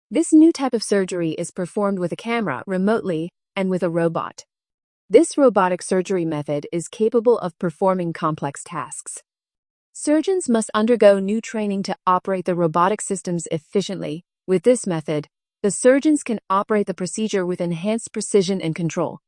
This new type of surgery is performed with a camera remotely and with a robot. This robotic surgery method is capable of performing complex tasks. Surgeons must undergo new training to operate the robotic systems efficiently. With this method, the surgeons can operate the procedure with enhanced precision and control.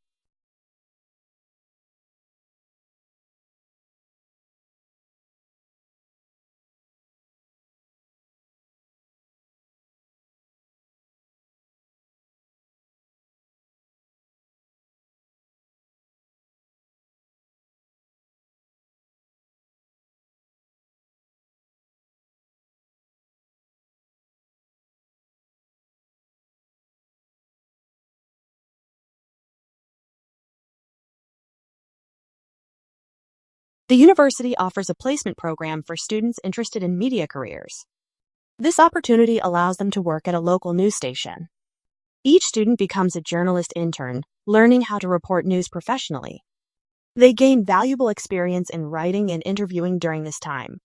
The university offers a placement program for students interested in media careers. This opportunity allows them to work at a local news station. Each student becomes a journalist intern, learning how to report news professionally. They gain valuable experience in writing and interviewing during this time.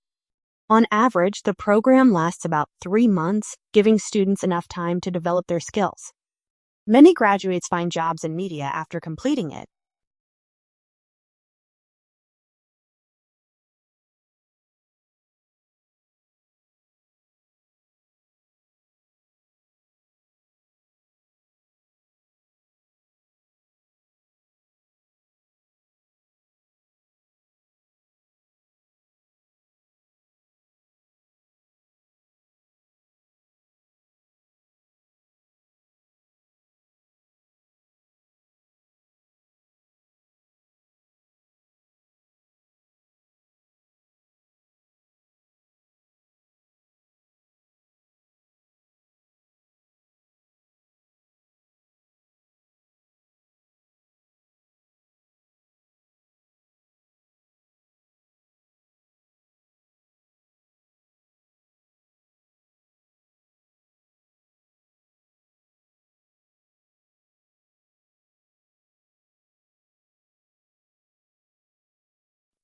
On average, the program lasts about 3 months, giving students enough time to develop their skills. Many graduates find jobs in media after completing it.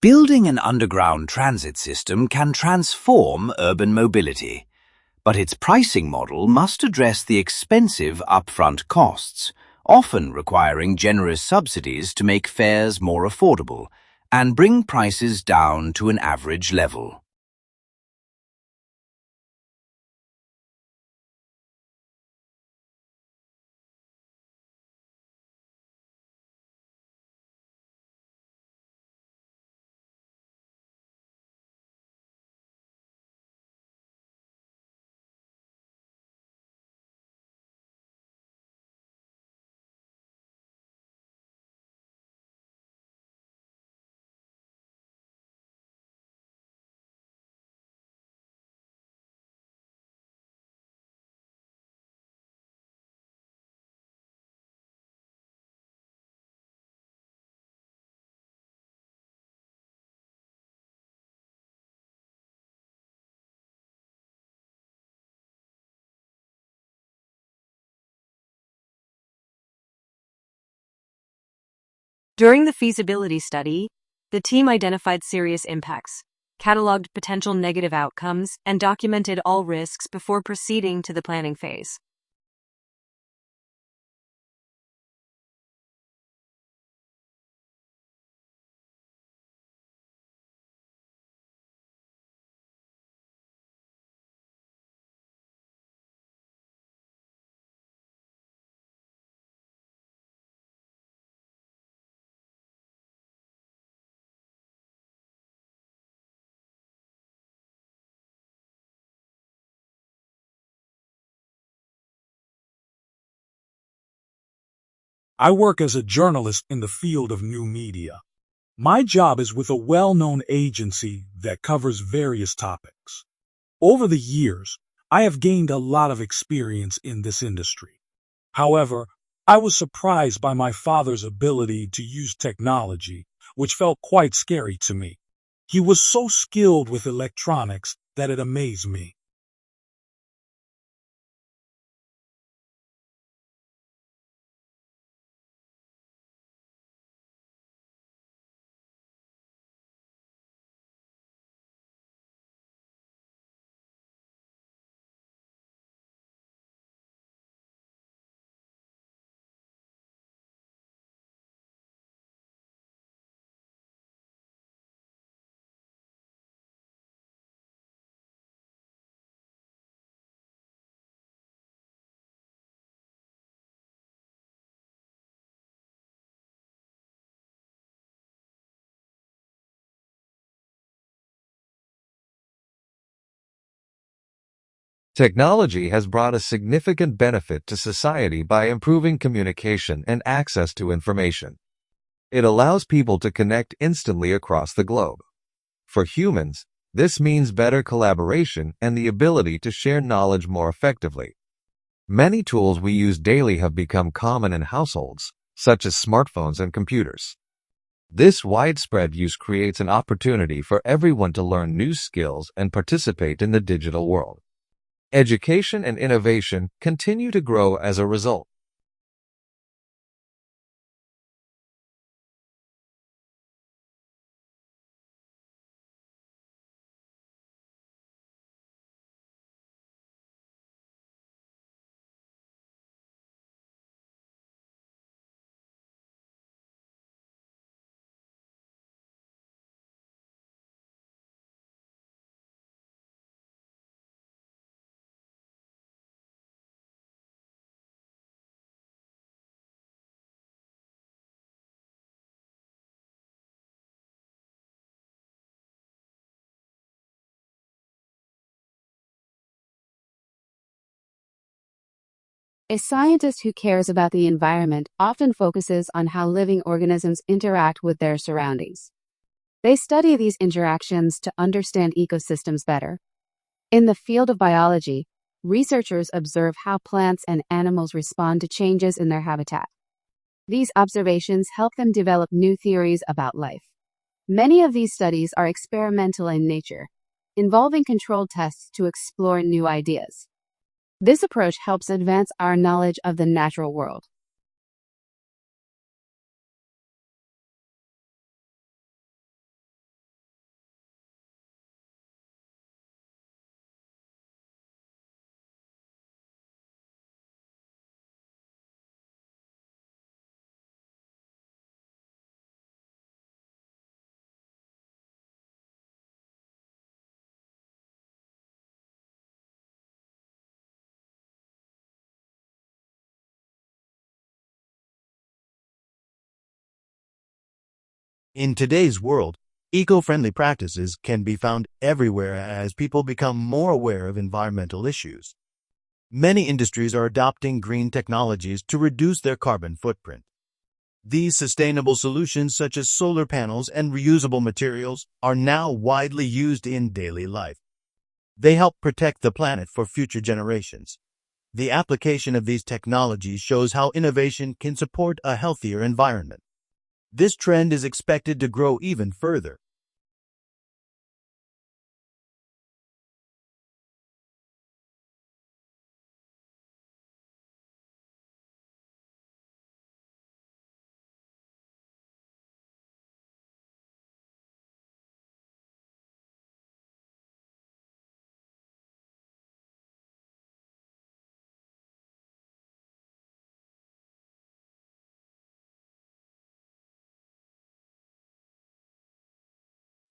Building an underground transit system can transform urban mobility, but its pricing model must address the expensive upfront costs, often requiring generous subsidies to make fares more affordable and bring prices down to an average level. During the feasibility study, the team identified serious impacts, cataloged potential negative outcomes, and documented all risks before proceeding to the planning phase. I work as a journalist in the field of new media. My job is with a well-known agency that covers various topics. Over the years, I have gained a lot of experience in this industry. However, I was surprised by my father's ability to use technology, which felt quite scary to me. He was so skilled with electronics that it amazed me. Technology has brought a significant benefit to society by improving communication and access to information. It allows people to connect instantly across the globe. For humans, this means better collaboration and the ability to share knowledge more effectively. Many tools we use daily have become common in households, such as smartphones and computers. This widespread use creates an opportunity for everyone to learn new skills and participate in the digital world. Education and innovation continue to grow as a result. A scientist who cares about the environment often focuses on how living organisms interact with their surroundings. They study these interactions to understand ecosystems better. In the field of biology, researchers observe how plants and animals respond to changes in their habitat. These observations help them develop new theories about life. Many of these studies are experimental in nature, involving controlled tests to explore new ideas. This approach helps advance our knowledge of the natural world. In today's world, eco-friendly practices can be found everywhere as people become more aware of environmental issues. Many industries are adopting green technologies to reduce their carbon footprint. These sustainable solutions, such as solar panels and reusable materials, are now widely used in daily life. They help protect the planet for future generations. The application of these technologies shows how innovation can support a healthier environment. This trend is expected to grow even further.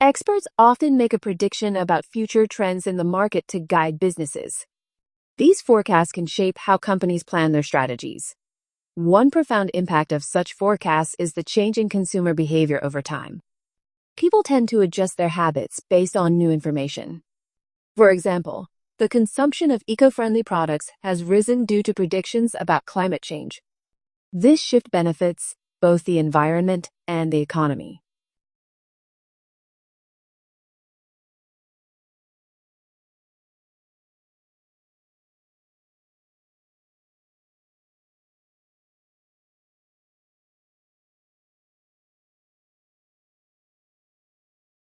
Experts often make a prediction about future trends in the market to guide businesses. These forecasts can shape how companies plan their strategies. One profound impact of such forecasts is the change in consumer behavior over time. People tend to adjust their habits based on new information. For example, the consumption of eco-friendly products has risen due to predictions about climate change. This shift benefits both the environment and the economy.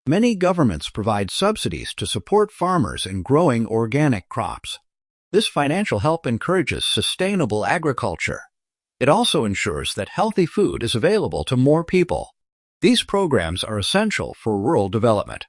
Many governments provide subsidies to support farmers in growing organic crops. This financial help encourages sustainable agriculture. It also ensures that healthy food is available to more people. These programs are essential for rural development.